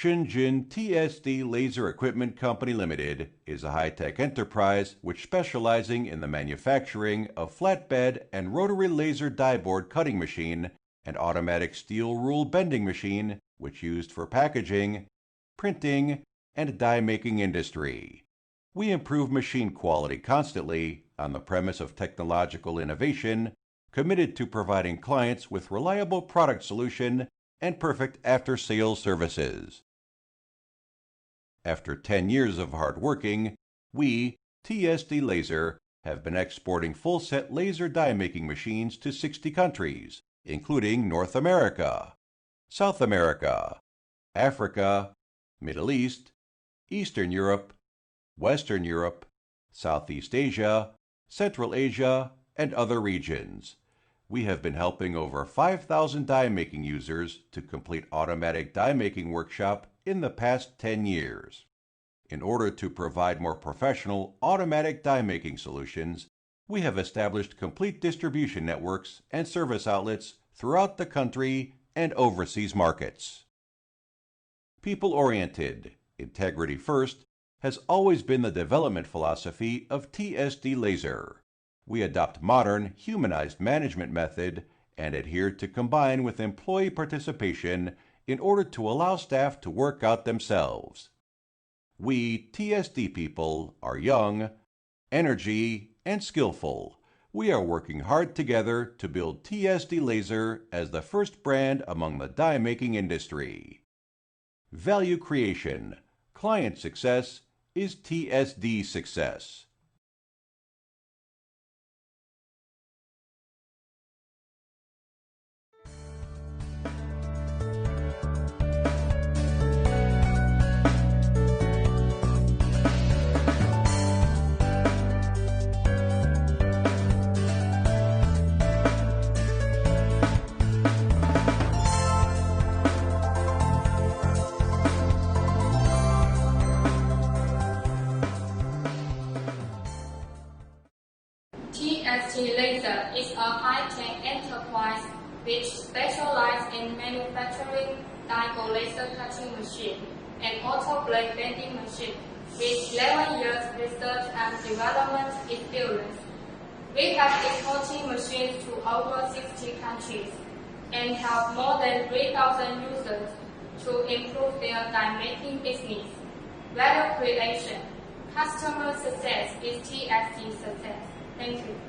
Shenzhen TSD Laser Equipment Company Limited is a high-tech enterprise which specializing in the manufacturing of flatbed and rotary laser die board cutting machine and automatic steel rule bending machine which used for packaging, printing, and die-making industry. We improve machine quality constantly on the premise of technological innovation, committed to providing clients with reliable product solution and perfect after-sales services. After 10 years of hard working, we, TSD Laser, have been exporting full-set laser die-making machines to 60 countries, including North America, South America, Africa, Middle East, Eastern Europe, Western Europe, Southeast Asia, Central Asia, and other regions. We have been helping over 5,000 die-making users to complete automatic die-making workshop in the past 10 years. In order to provide more professional automatic die-making solutions, we have established complete distribution networks and service outlets throughout the country and overseas markets. People-oriented, integrity first, has always been the development philosophy of TSD Laser. We adopt modern, humanized management method and adhere to combine with employee participation in order to allow staff to work out themselves. We, TSD people, are young, energy, and skillful. We are working hard together to build TSD Laser as the first brand among the die-making industry. Value creation, client success is TSD success. TSD Laser is a high-tech enterprise which specializes in manufacturing die-bond laser cutting machine and auto blade bending machine with 11 years research and development experience. We have exporting machines to over 60 countries and help more than 3,000 users to improve their die-making business. Value creation, customer success is TSD success. Thank you.